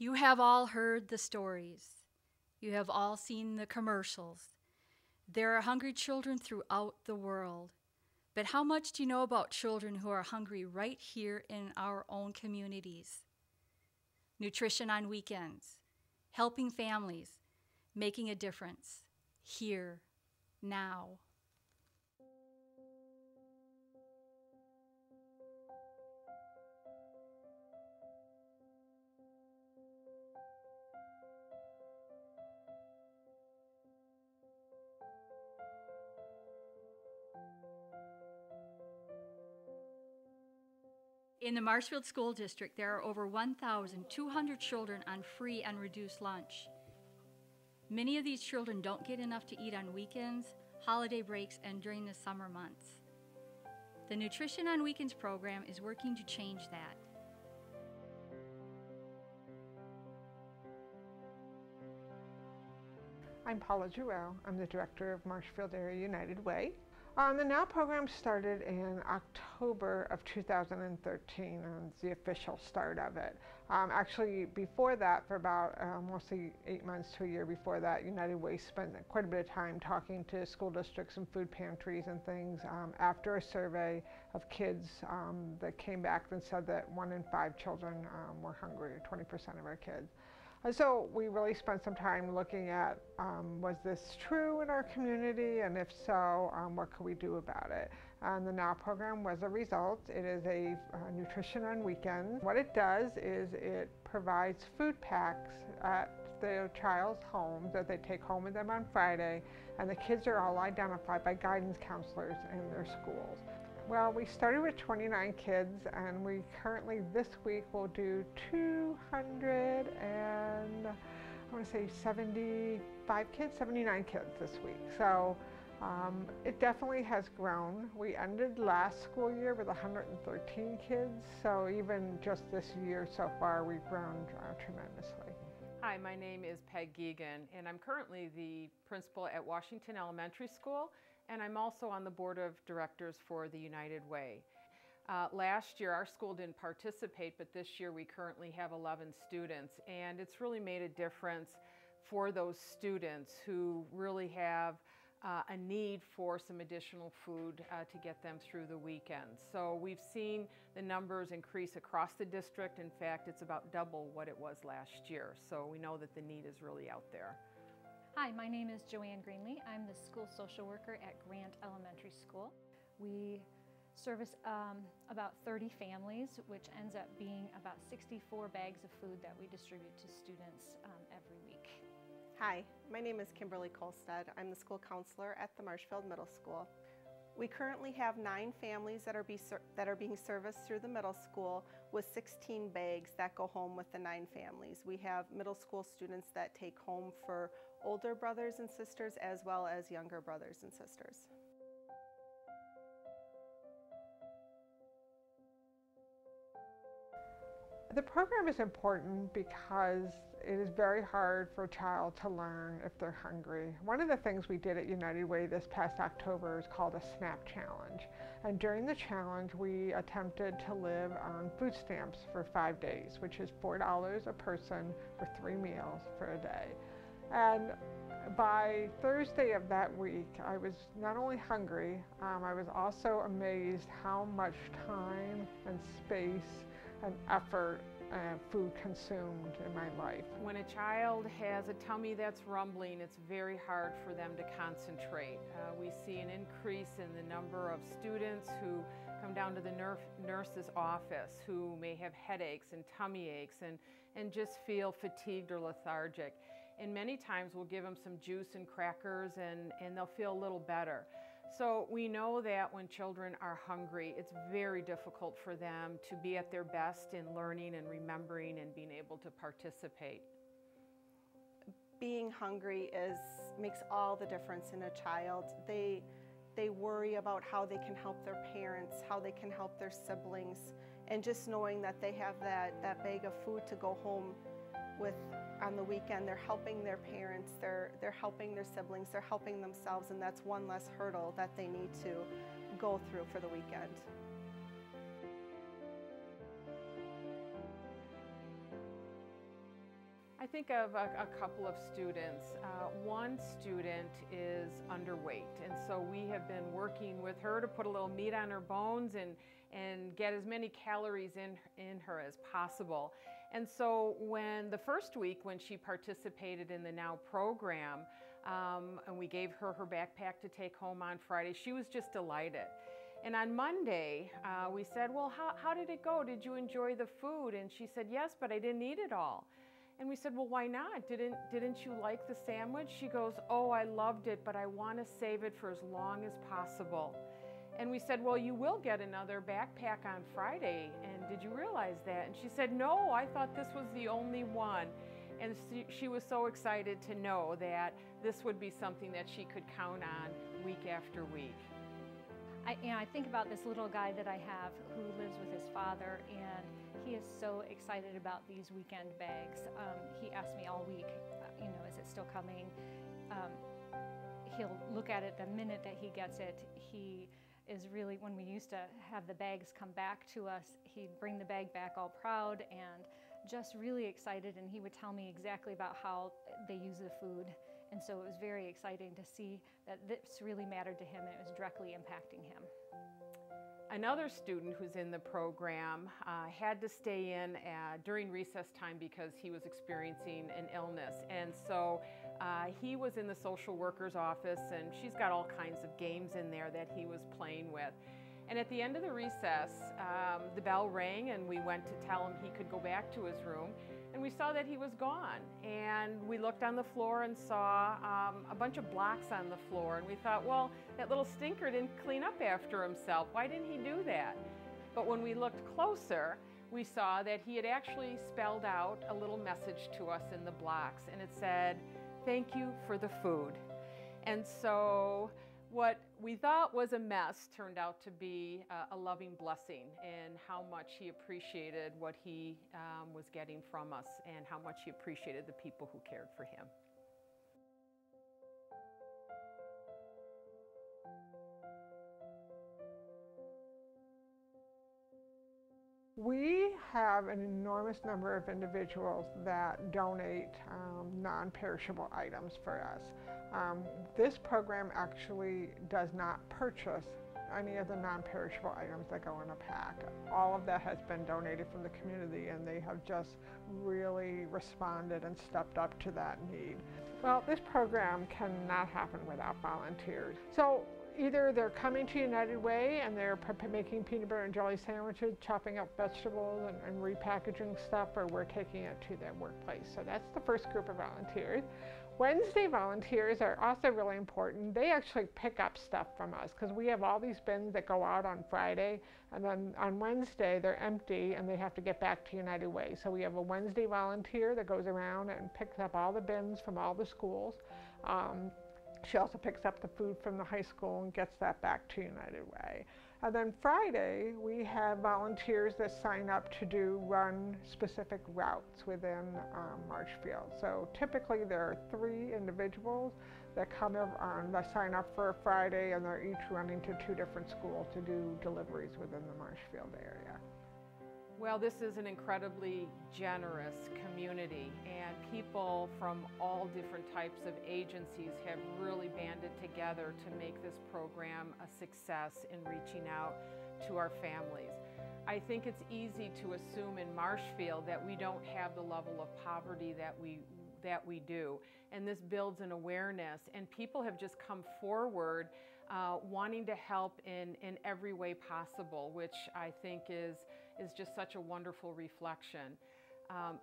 You have all heard the stories. You have all seen the commercials. There are hungry children throughout the world. But how much do you know about children who are hungry right here in our own communities? Nutrition on weekends, helping families, making a difference, here, now. In the Marshfield School District, there are over 1,200 children on free and reduced lunch. Many of these children don't get enough to eat on weekends, holiday breaks, and during the summer months. The Nutrition on Weekends program is working to change that. I'm Paula Giroux. I'm the director of Marshfield Area United Way. The NOW program started in October of 2013, and it's the official start of it. Actually, before that, for about mostly 8 months to a year before that, United Way spent quite a bit of time talking to school districts and food pantries and things after a survey of kids that came back and said that 1 in 5 children were hungry, or 20% of our kids. And so we really spent some time looking at, was this true in our community, and if so, what could we do about it? And the NOW program was a result. It is a nutrition on weekends. What it does is it provides food packs at the child's home that they take home with them on Friday, and the kids are all identified by guidance counselors in their schools. Well, we started with 29 kids, and we currently this week will do 75 kids, 79 kids this week. So it definitely has grown. We ended last school year with 113 kids, so even just this year so far, we've grown tremendously. Hi, my name is Peg Geegan, and I'm currently the principal at Washington Elementary School, and I'm also on the board of directors for the United Way. Last year, our school didn't participate, but this year we currently have 11 students, and it's really made a difference for those students who really have a need for some additional food to get them through the weekend. So we've seen the numbers increase across the district. In fact, it's about double what it was last year. So we know that the need is really out there. Hi, my name is Joanne Greenlee. I'm the school social worker at Grant Elementary School. We service about 30 families, which ends up being about 64 bags of food that we distribute to students every week. Hi, my name is Kimberly Kolstad. I'm the school counselor at the Marshfield Middle School. We currently have 9 families that are being serviced through the middle school with 16 bags that go home with the 9 families. We have middle school students that take home for older brothers and sisters as well as younger brothers and sisters. The program is important because it is very hard for a child to learn if they're hungry. One of the things we did at United Way this past October is called a SNAP challenge. And during the challenge, we attempted to live on food stamps for 5 days, which is $4 a person for 3 meals for a day. And by Thursday of that week, I was not only hungry, I was also amazed how much time and space and effort and food consumed in my life. When a child has a tummy that's rumbling, it's very hard for them to concentrate. We see an increase in the number of students who come down to the nurse's office who may have headaches and tummy aches and just feel fatigued or lethargic. And many times we'll give them some juice and crackers and they'll feel a little better. So we know that when children are hungry, it's very difficult for them to be at their best in learning and remembering and being able to participate. Being hungry makes all the difference in a child. They worry about how they can help their parents, how they can help their siblings, and just knowing that they have that bag of food to go home with on the weekend. They're helping their parents, they're helping their siblings, they're helping themselves, and that's one less hurdle that they need to go through for the weekend. think of a couple of students. One student is underweight, and so we have been working with her to put a little meat on her bones and get as many calories in her as possible. And so when the first week when she participated in the NOW program, and we gave her her backpack to take home on Friday, she was just delighted. And on Monday, we said, well, how did it go? Did you enjoy the food? And she said, yes, but I didn't eat it all. And we said, well, why not? Didn't you like the sandwich? She goes, oh, I loved it, but I want to save it for as long as possible. And we said, well, you will get another backpack on Friday. And did you realize that? And she said, no, I thought this was the only one. And she was so excited to know that this would be something that she could count on week after week. I think about this little guy that I have who lives with his father, and he is so excited about these weekend bags. He asked me all week, is it still coming? He'll look at it the minute that he gets it. He is really, when we used to have the bags come back to us, he'd bring the bag back all proud and just really excited, and he would tell me exactly about how they use the food. And so it was very exciting to see that this really mattered to him and it was directly impacting him. Another student who's in the program had to stay in during recess time because he was experiencing an illness. And so he was in the social worker's office, and she's got all kinds of games in there that he was playing with. And at the end of the recess, the bell rang and we went to tell him he could go back to his room. And we saw that he was gone. And we looked on the floor and saw a bunch of blocks on the floor. And we thought, well, that little stinker didn't clean up after himself. Why didn't he do that? But when we looked closer, we saw that he had actually spelled out a little message to us in the blocks. And it said, thank you for the food. And so what we thought was a mess turned out to be a loving blessing, and how much he appreciated what he was getting from us and how much he appreciated the people who cared for him. We have an enormous number of individuals that donate non-perishable items for us. This program actually does not purchase any of the non-perishable items that go in a pack. All of that has been donated from the community, and they have just really responded and stepped up to that need. Well, this program cannot happen without volunteers. So either they're coming to United Way and they're making peanut butter and jelly sandwiches, chopping up vegetables and repackaging stuff, or we're taking it to their workplace. So that's the first group of volunteers. Wednesday volunteers are also really important. They actually pick up stuff from us because we have all these bins that go out on Friday, and then on Wednesday they're empty and they have to get back to United Way. So we have a Wednesday volunteer that goes around and picks up all the bins from all the schools. She also picks up the food from the high school and gets that back to United Way. And then Friday, we have volunteers that sign up to run specific routes within Marshfield. So typically there are 3 individuals that that sign up for a Friday, and they're each running to 2 different schools to do deliveries within the Marshfield area. Well, this is an incredibly generous community, and people from all different types of agencies have really banded together to make this program a success in reaching out to our families. I think it's easy to assume in Marshfield that we don't have the level of poverty that we do, and this builds an awareness, and people have just come forward wanting to help in every way possible, which I think is just such a wonderful reflection.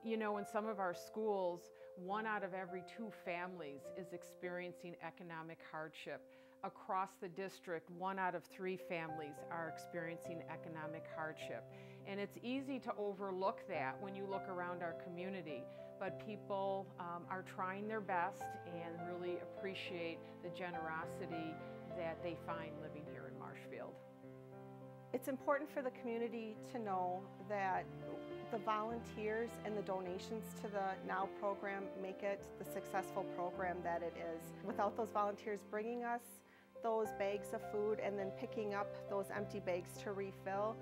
In some of our schools, 1 out of every 2 families is experiencing economic hardship. Across the district, 1 out of 3 families are experiencing economic hardship. And it's easy to overlook that when you look around our community, but people are trying their best and really appreciate the generosity that they find living here in Marshfield. It's important for the community to know that the volunteers and the donations to the NOW program make it the successful program that it is. Without those volunteers bringing us those bags of food and then picking up those empty bags to refill,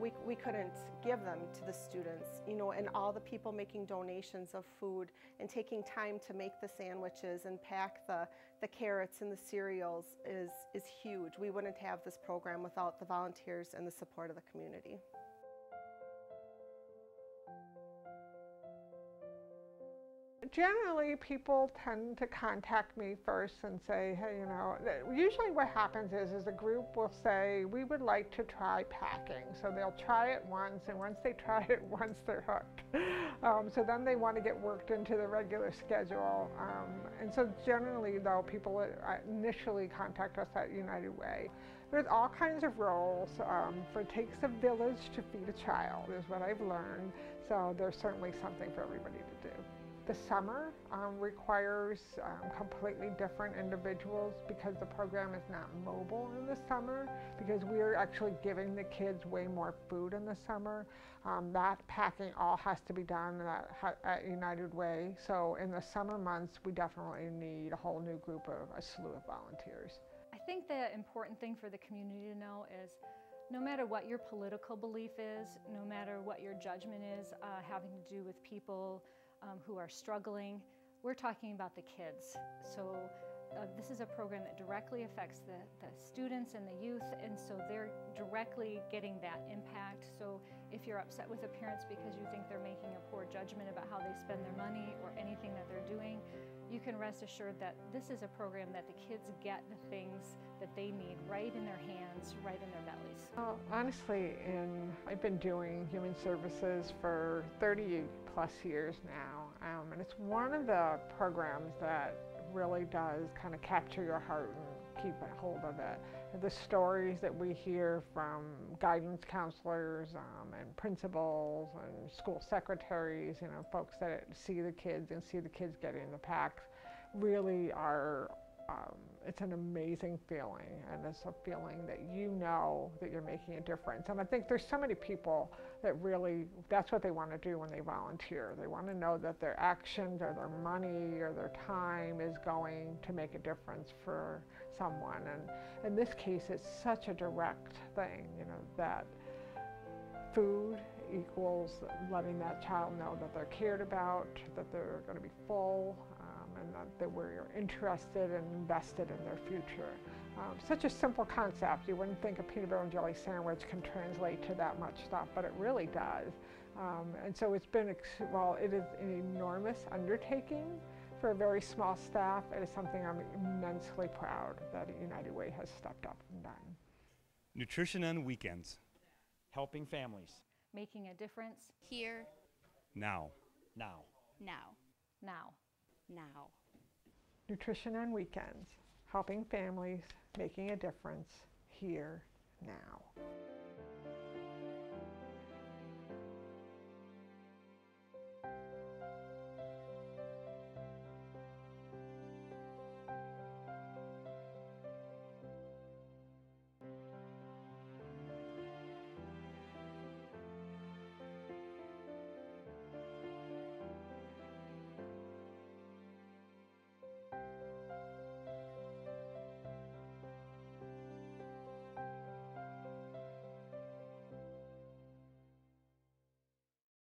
we couldn't give them to the students, you know, and all the people making donations of food and taking time to make the sandwiches and pack the carrots and the cereals is huge. We wouldn't have this program without the volunteers and the support of the community. Generally, people tend to contact me first and say, hey, you know, usually what happens is a group will say, we would like to try packing. So they'll try it once, and once they try it once, they're hooked. So then they want to get worked into the regular schedule. And so generally, though, people initially contact us at United Way. There's all kinds of roles. For it takes a village to feed a child, is what I've learned. So there's certainly something for everybody to do. The summer requires completely different individuals because the program is not mobile in the summer, because we're actually giving the kids way more food in the summer. That packing all has to be done at United Way. So in the summer months, we definitely need a whole new group of a slew of volunteers. I think the important thing for the community to know is no matter what your political belief is, no matter what your judgment is having to do with people who are struggling, we're talking about the kids. So this is a program that directly affects the students and the youth, and so they're directly getting that impact. So if you're upset with the parents because you think they're making a poor judgment about how they spend their money or anything that they're doing, you can rest assured that this is a program that the kids get the things that they need right in their hands, right in their bellies. Well, honestly, I've been doing human services for 30 plus years now, and it's one of the programs that really does kind of capture your heart and keep a hold of it. The stories that we hear from guidance counselors and principals and school secretaries, you know, folks that see the kids and see the kids getting the packs, really are, it's an amazing feeling, and it's a feeling that you know that you're making a difference. And I think there's so many people that really, that's what they want to do when they volunteer. They want to know that their actions or their money or their time is going to make a difference for someone. And in this case, it's such a direct thing, you know, that food equals letting that child know that they're cared about, that they're going to be full, and that we're interested and invested in their future. Such a simple concept. You wouldn't think a peanut butter and jelly sandwich can translate to that much stuff, but it really does. And so it's been, well, it is an enormous undertaking for a very small staff. It is something I'm immensely proud that United Way has stepped up and done. Nutrition on weekends. Helping families. Making a difference. Here. Now. Now. Now. Now. Now. Nutrition on weekends. Helping families, making a difference, here, now.